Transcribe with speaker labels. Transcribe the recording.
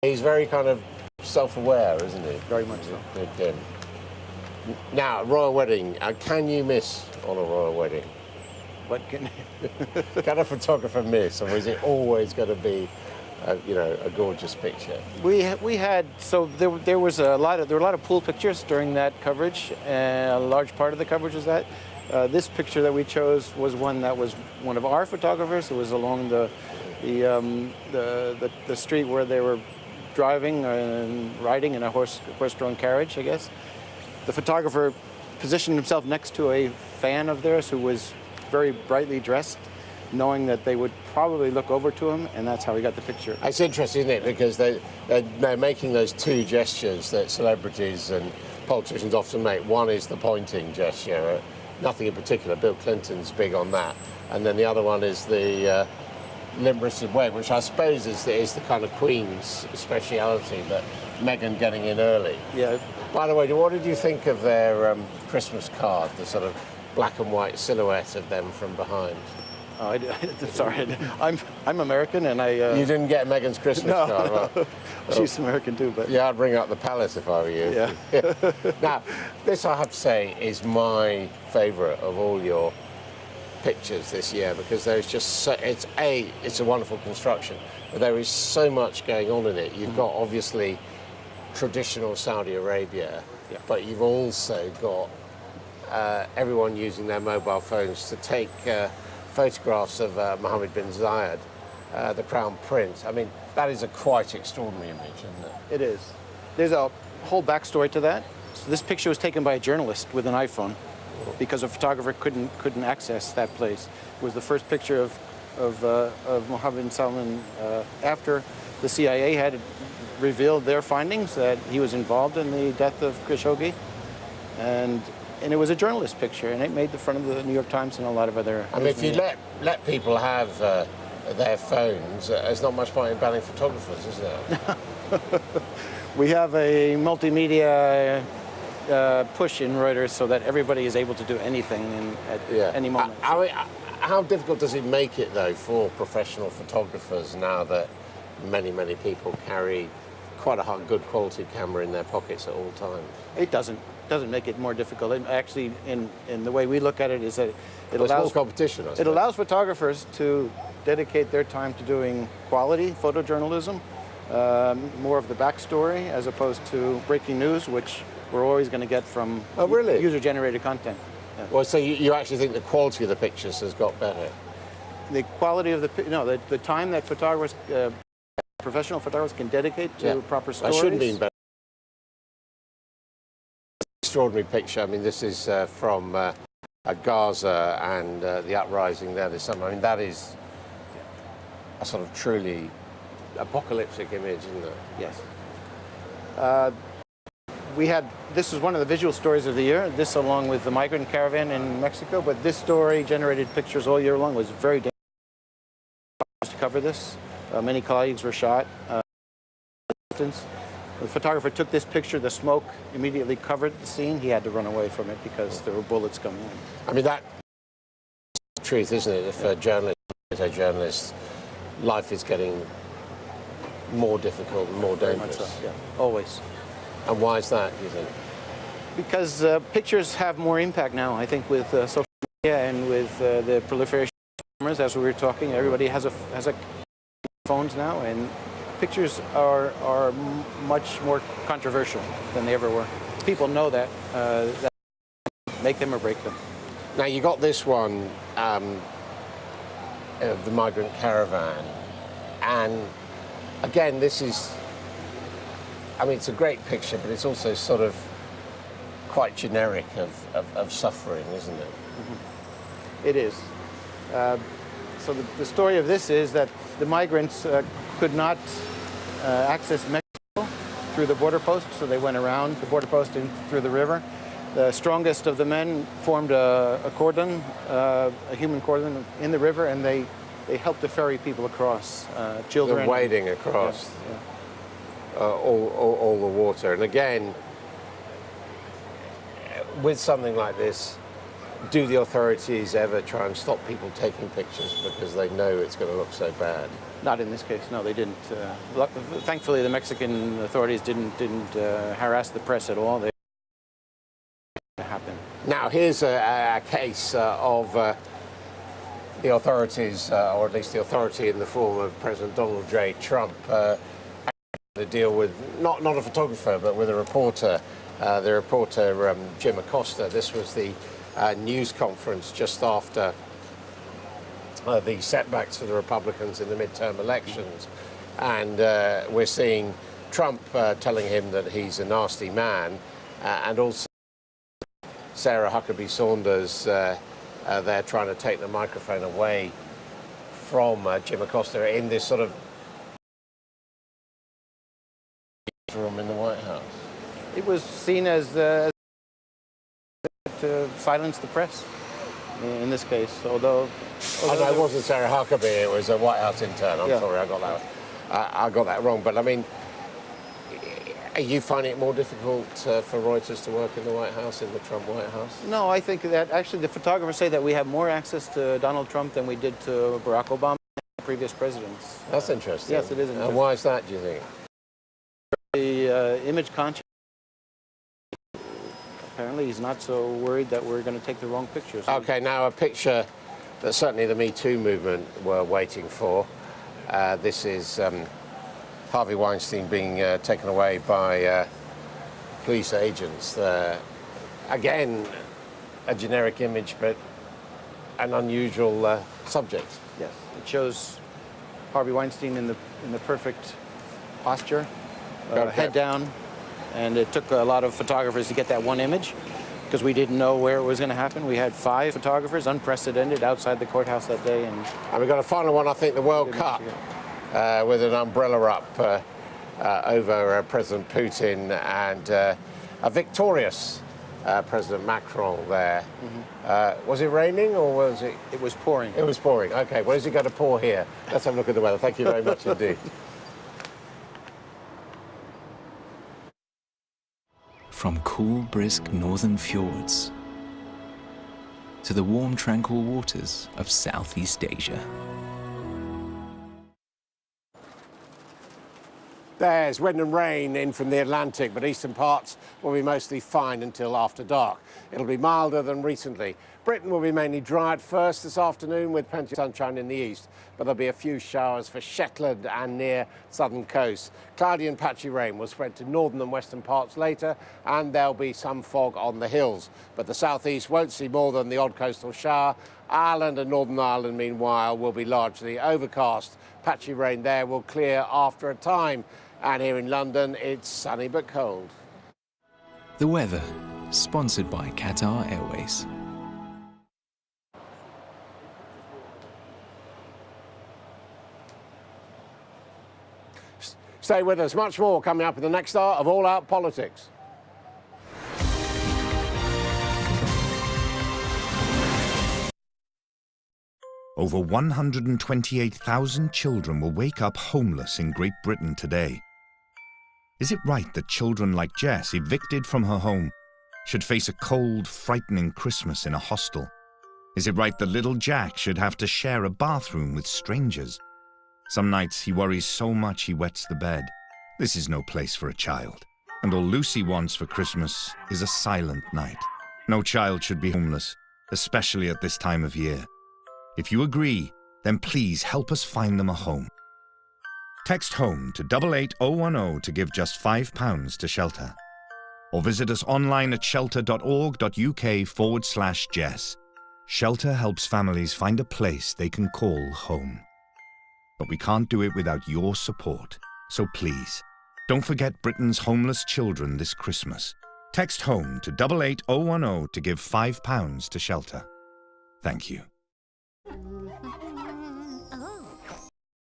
Speaker 1: He's very kind of self-aware, isn't he?
Speaker 2: Very much so.
Speaker 1: Good. Now, royal wedding. Can you miss on a royal wedding?
Speaker 2: What can
Speaker 1: Can a photographer miss, or is it always going to be, a gorgeous picture?
Speaker 2: we had there were a lot of pool pictures during that coverage, and a large part of the coverage was that. This picture that we chose was one that was one of our photographers. It was along the street where they were driving and riding in a horse-drawn carriage, I guess. The photographer positioned himself next to a fan of theirs who was very brightly dressed, knowing that they would probably look over to him, and that's how we got the picture.
Speaker 1: It's interesting, isn't it? Because they're making those two gestures that celebrities and politicians often make. One is the pointing gesture, nothing in particular. Bill Clinton's big on that. And then the other one is the limp-wristed wave, which I suppose is the kind of Queen's speciality, but Meghan getting in early.
Speaker 2: Yeah.
Speaker 1: By the way, what did you think of their Christmas card, the sort of black and white silhouette of them from behind?
Speaker 2: Oh, sorry, I'm American, and
Speaker 1: You didn't get Meghan's Christmas card? Well,
Speaker 2: she's American too, but...
Speaker 1: Yeah, I'd ring up the palace if I were you.
Speaker 2: Yeah.
Speaker 1: Now, this I have to say is my favourite of all your pictures this year, because there's just it's a wonderful construction, but there is so much going on in it. You've got obviously traditional Saudi Arabia, but you've also got everyone using their mobile phones to take photographs of Mohammed bin Zayed, the Crown Prince. I mean, that is a quite extraordinary image, isn't it?
Speaker 2: It is. There's a whole backstory to that. So this picture was taken by a journalist with an iPhone, because a photographer couldn't access that place. It was the first picture of Mohammed bin Salman after the CIA had revealed their findings that he was involved in the death of Khashoggi, and it was a journalist picture, and it made the front of the New York Times and a lot of other.
Speaker 1: I mean, if you let people have their phones, there's not much point in banning photographers, is there?
Speaker 2: We have a multimedia push in Reuters so that everybody is able to do anything at any moment.
Speaker 1: How difficult does it make it, though, for professional photographers now that many people carry quite a good quality camera in their pockets at all times?
Speaker 2: It doesn't make it more difficult. It actually, in the way we look at it, is that it
Speaker 1: allows
Speaker 2: allows
Speaker 1: more competition. I suppose.
Speaker 2: It allows photographers to dedicate their time to doing quality photojournalism, more of the backstory, as opposed to breaking news, which we're always going to get from user-generated content. Yeah.
Speaker 1: Well, so you actually think the quality of the pictures has got better?
Speaker 2: The quality of the time that photographers, professional photographers, can dedicate to proper stories.
Speaker 1: I shouldn't mean better. Extraordinary picture. I mean, this is from Gaza and the uprising there this summer. I mean, that is a sort of truly apocalyptic image, isn't it?
Speaker 2: Yes. This was one of the visual stories of the year, this along with the migrant caravan in Mexico, but this story generated pictures all year long. It was very dangerous to cover this. Many colleagues were shot. The photographer took this picture, the smoke immediately covered the scene. He had to run away from it because there were bullets coming in.
Speaker 1: I mean, that's the truth, isn't it? If a journalist, life is getting more difficult and more dangerous.
Speaker 2: So, yeah, always.
Speaker 1: And why is that, do you think?
Speaker 2: Because pictures have more impact now, I think, with social media and with the proliferation of cameras. As we were talking, everybody has a phones now, and pictures are much more controversial than they ever were. People know that make them or break them.
Speaker 1: Now, you got this one, the migrant caravan, and again, this is, I mean, it's a great picture, but it's also sort of quite generic of suffering, isn't it?
Speaker 2: Mm-hmm. It is. So the story of this is that the migrants could not access Mexico through the border post, so they went around the border post and through the river. The strongest of the men formed a cordon, a human cordon in the river, and they helped to ferry people across, children.
Speaker 1: They're wading across all the water. And again, with something like this, do the authorities ever try and stop people taking pictures because they know it's going to look so bad?
Speaker 2: Not in this case. No, they didn't. Thankfully, the Mexican authorities didn't harass the press at all. They happen.
Speaker 1: Now, here's a case of the authorities, or at least the authority in the form of President Donald J. Trump, to deal with not a photographer, but with a reporter. The reporter Jim Acosta. This was the news conference just after the setbacks for the Republicans in the midterm elections, and we're seeing Trump telling him that he's a nasty man, and also Sarah Huckabee Sanders they're trying to take the microphone away from Jim Acosta in this sort of room in the White House.
Speaker 2: It was seen as to silence the press in this case, although
Speaker 1: oh, no, it wasn't Sarah Huckabee, it was a White House intern. I'm sorry, I got that wrong. But I mean, are you finding it more difficult for Reuters to work in the White House, in the Trump White House?
Speaker 2: No, I think that actually the photographers say that we have more access to Donald Trump than we did to Barack Obama and previous presidents.
Speaker 1: That's interesting.
Speaker 2: Yes, it is interesting.
Speaker 1: And why is that, do you think?
Speaker 2: The image conscious. Apparently he's not so worried that we're going to take the wrong pictures.
Speaker 1: Okay, now a picture that certainly the Me Too movement were waiting for. This is Harvey Weinstein being taken away by police agents. Again, a generic image, but an unusual subject.
Speaker 2: Yes, it shows Harvey Weinstein in the perfect posture, head down, and it took a lot of photographers to get that one image because we didn't know where it was going to happen. We had 5 photographers, unprecedented, outside the courthaus that day. And
Speaker 1: we've got a final one, I think, the World Cup. With an umbrella up over President Putin and a victorious President Macron there. Mm-hmm. Was it raining or was it?
Speaker 2: It was pouring.
Speaker 1: It was pouring. Okay, well, is it going to pour here? Let's have a look at the weather. Thank you very much indeed.
Speaker 3: From cool, brisk northern fjords to the warm, tranquil waters of Southeast Asia.
Speaker 1: There's wind and rain in from the Atlantic, but eastern parts will be mostly fine until after dark. It'll be milder than recently. Britain will be mainly dry at first this afternoon with plenty of sunshine in the east, but there'll be a few showers for Shetland and near southern coast. Cloudy and patchy rain will spread to northern and western parts later, and there'll be some fog on the hills. But the southeast won't see more than the odd coastal shower. Ireland and Northern Ireland, meanwhile, will be largely overcast. Patchy rain there will clear after a time. And here in London, it's sunny but cold.
Speaker 3: The weather, sponsored by Qatar Airways.
Speaker 1: Stay with us. Much more coming up in the next hour of All Out Politics.
Speaker 4: Over 128,000 children will wake up homeless in Great Britain today. Is it right that children like Jess, evicted from her home, should face a cold, frightening Christmas in a hostel? Is it right that little Jack should have to share a bathroom with strangers? Some nights he worries so much he wets the bed. This is no place for a child. And all Lucy wants for Christmas is a silent night. No child should be homeless, especially at this time of year. If you agree, then please help us find them a home. Text HOME to 88010 to give just £5 to Shelter. Or visit us online at shelter.org.uk/Jess. Shelter helps families find a place they can call home. But we can't do it without your support. So please, don't forget Britain's homeless children this Christmas. Text HOME to 88010 to give £5 to Shelter. Thank you.